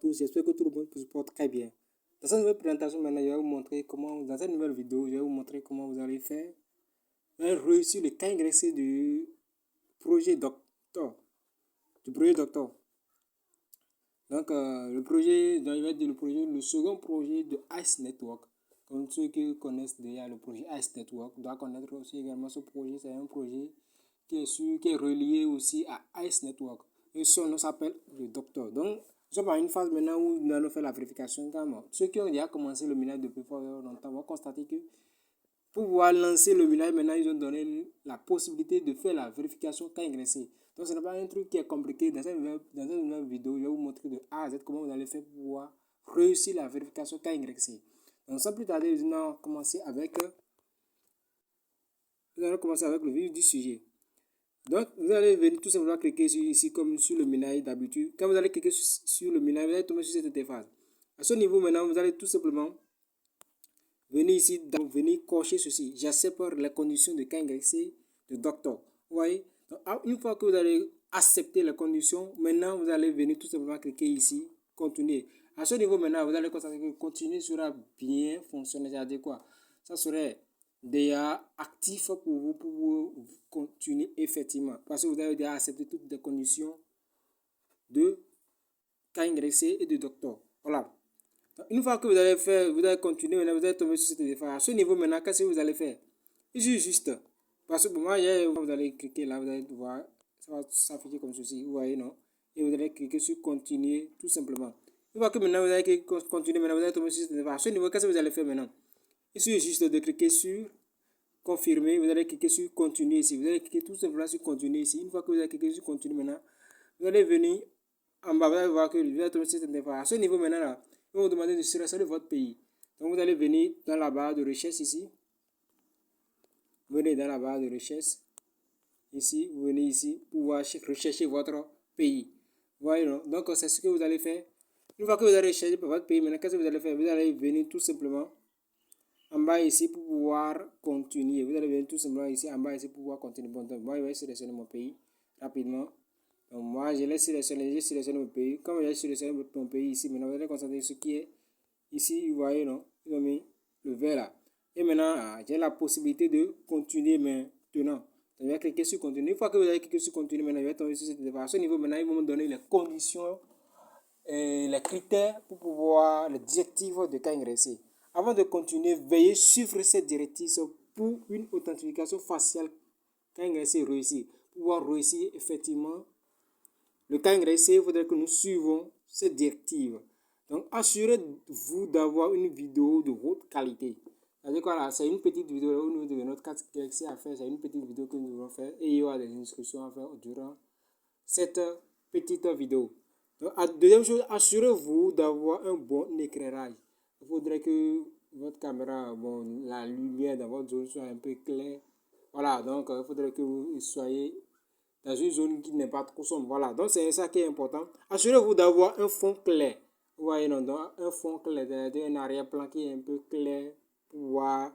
Tous, j'espère que tout le monde se porte très bien. Dans cette nouvelle présentation, maintenant, je vais vous montrer comment, dans cette nouvelle vidéo, je vais vous montrer comment vous allez faire réussir le cas ingressé projet docteur, du projet docteur. Donc, le second projet de Ice Network. Comme ceux qui connaissent déjà le projet Ice Network doivent connaître aussi également ce projet. C'est un projet qui est relié aussi à Ice Network. Et son nom s'appelle le docteur. Donc, nous sommes à une phase maintenant où nous allons faire la vérification. Ceux qui ont déjà commencé le minage depuis fort longtemps vont constater que pour pouvoir lancer le minage, maintenant, ils ont donné la possibilité de faire la vérification cas ingressé. Donc, ce n'est pas un truc qui est compliqué. Dans cette nouvelle vidéo, je vais vous montrer de A à Z comment vous allez faire pour pouvoir réussir la vérification cas ingressé. Donc, sans plus tarder, nous allons commencer avec le vif du sujet. Donc, vous allez venir tout simplement cliquer ici comme sur le minage d'habitude. Quand vous allez cliquer sur le minage, vous allez tomber sur cette interface. À ce niveau, maintenant, vous allez tout simplement venir ici, venir cocher ceci. J'accepte les conditions de cas ingressé de docteur. Vous voyez? Donc, une fois que vous allez accepter les conditions, maintenant, vous allez venir tout simplement cliquer ici, continuer. À ce niveau, maintenant, vous allez constater que continuer sera bien fonctionner. C'est-à-dire quoi? Ça serait déjà actif pour vous continuer effectivement. Parce que vous avez déjà accepté toutes les conditions de cas ingressé et de docteur. Voilà. Une fois que vous allez faire, vous allez continuer, maintenant vous allez tomber sur cette interface. À ce niveau maintenant, qu'est-ce que vous allez faire? Ici juste, parce que pour moi, vous allez cliquer là, vous allez voir, ça va s'afficher comme ceci, vous voyez, non? Et vous allez cliquer sur continuer, tout simplement. Une fois que maintenant vous allez cliquer continuer, maintenant vous allez tomber sur cette interface. À ce niveau, qu'est-ce que vous allez faire maintenant? Ici juste de cliquer sur confirmer, vous allez cliquer sur continuer ici. Vous allez cliquer tout simplement sur continuer ici. Une fois que vous allez cliquer sur continuer maintenant, vous allez venir en bas, vous allez voir que vous allez tomber sur cette interface. À ce niveau maintenant là, ils vont vous demander de sélectionner votre pays. Donc vous allez venir dans la barre de recherche ici. Venez dans la barre de recherche. Ici, vous venez ici pour pouvoir rechercher votre pays. Vous voyez, non? Donc c'est ce que vous allez faire. Une fois que vous allez rechercher votre pays, maintenant qu'est-ce que vous allez faire? Vous allez venir tout simplement en bas ici pour pouvoir continuer. Vous allez venir tout simplement ici en bas ici pour pouvoir continuer. Bon, donc moi je vais sélectionner mon pays rapidement. Donc moi je l'ai sélectionné, j'ai sélectionné mon pays. Comme j'ai sélectionné mon pays ici, maintenant vous allez constater ce qui est ici, vous voyez, non? Ils ont mis le vert là. Et maintenant, j'ai la possibilité de continuer maintenant. Donc, je vais cliquer sur continuer. Une fois que vous avez cliqué sur continuer, maintenant, je vais tomber sur cette interface. À ce niveau, maintenant, ils vont me donner les conditions et les critères pour pouvoir, les directives de cas ingressé. Avant de continuer, veuillez suivre cette directive pour une authentification faciale cas ingressé réussi. Pour pouvoir réussir effectivement le cas ingressé, il faudrait que nous suivons cette directive. Donc, assurez-vous d'avoir une vidéo de haute qualité. C'est-à-dire quoi là, c'est une petite vidéo au niveau de notre cas ingressé à faire. C'est une petite vidéo que nous devons faire et il y aura des instructions à faire durant cette petite vidéo. Donc, deuxième chose, assurez-vous d'avoir un bon éclairage. Il faudrait que votre caméra, bon, la lumière dans votre zone soit un peu claire. Voilà, donc il faudrait que vous soyez dans une zone qui n'est pas trop sombre. Voilà, donc c'est ça qui est important. Assurez-vous d'avoir un fond clair. Vous voyez, non, donc un fond clair, c'est-à-dire un arrière-plan qui est un peu clair pour pouvoir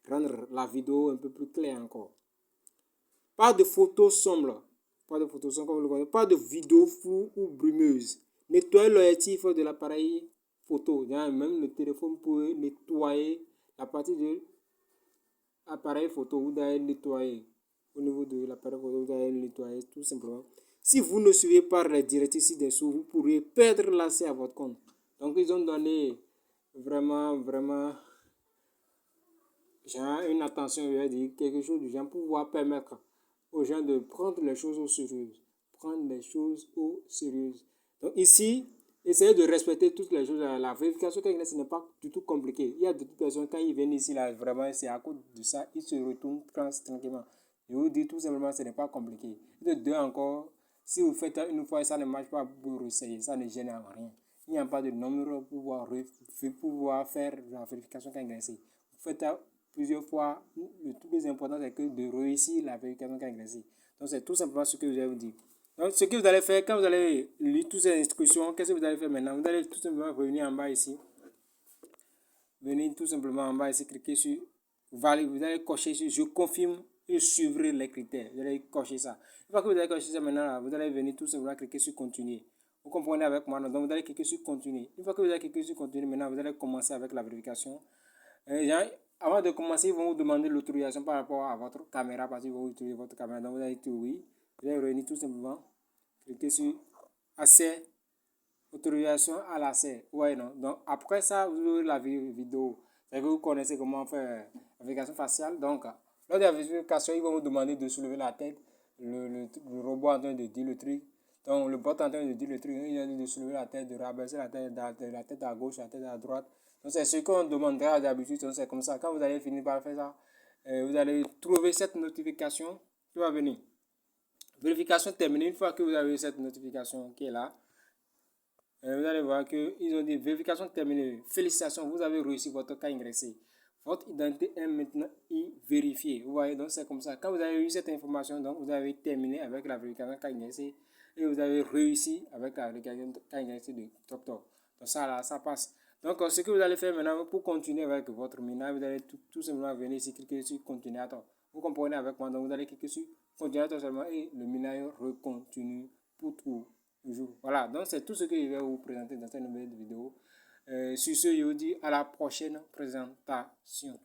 rendre la vidéo un peu plus claire encore. Pas de photos sombres. Pas de photos sombres comme vous le voyez. Pas de vidéos floues ou brumeuses. Nettoyez l'objectif de l'appareil photo. Même le téléphone peut nettoyer la partie de l'appareil photo. Vous devez nettoyer. Au niveau de l'appareil photo, vous allez le nettoyer tout simplement. Si vous ne suivez pas les directives ci-dessous, vous pourriez perdre l'accès à votre compte. Donc, ils ont donné vraiment une attention, je vais dire, quelque chose du genre pour pouvoir permettre aux gens de prendre les choses au sérieux. Prendre les choses au sérieux. Donc, ici, essayez de respecter toutes les choses. La vérification, ce n'est pas du tout compliqué. Il y a de toute façon, quand ils viennent ici, là, vraiment, c'est à cause de ça, ils se retournent tranquillement. Je vous dis tout simplement, ce n'est pas compliqué. Et de deux encore, si vous faites une fois et ça ne marche pas, vous réessayez, ça ne gêne rien. Il n'y a pas de nombre pour pouvoir faire la vérification quand ingressé. Vous faites plusieurs fois, le plus important c'est que de réussir la vérification quand ingressé. Donc c'est tout simplement ce que je vais vous dire. Donc ce que vous allez faire, quand vous allez lire toutes ces instructions, qu'est-ce que vous allez faire maintenant? Vous allez tout simplement revenir en bas ici. Venez tout simplement en bas ici, cliquer sur valide. Vous allez cocher sur je confirme et suivre les critères. Vous allez cocher ça. Une fois que vous avez coché ça maintenant, là, vous allez venir tout simplement cliquer sur continuer. Vous comprenez avec moi? Donc, vous allez cliquer sur continuer. Une fois que vous avez cliqué sur continuer, maintenant, vous allez commencer avec la vérification. Avant de commencer, ils vont vous demander l'autorisation par rapport à votre caméra parce qu'ils vont utiliser votre caméra. Donc, vous allez dire oui. Vous allez réunir tout simplement. Cliquez sur accès, autorisation à l'accès. Ouais, non. Donc, après ça, vous aurez la vidéo. C'est que vous connaissez comment faire la vérification faciale. Donc, lors de la vérification, ils vont vous demander de soulever la tête. Le robot est en train de dire le truc. Donc, le bot est en train de dire le truc. Il a dit de soulever la tête, de rabaisser la tête à gauche, la tête à droite. Donc, c'est ce qu'on demandera d'habitude. Donc, c'est comme ça. Quand vous allez finir par faire ça, vous allez trouver cette notification qui va venir. Vérification terminée. Une fois que vous avez cette notification qui est là, vous allez voir qu'ils ont dit vérification terminée. Félicitations, vous avez réussi votre cas ingressé. Votre identité est maintenant vérifiée. Vous voyez, donc c'est comme ça. Quand vous avez eu cette information, donc vous avez terminé avec la vérification cas ingressé et vous avez réussi avec la vérification cas ingressé de docteur. Donc ça là, ça passe. Donc ce que vous allez faire maintenant pour continuer avec votre minage, vous allez tout simplement venir ici, cliquer sur continuateur. Vous comprenez avec moi, donc vous allez cliquer sur continuateur seulement et le minage recontinue pour tout. Voilà, donc c'est tout ce que je vais vous présenter dans cette nouvelle vidéo. Sur ce, je vous dis à la prochaine présentation.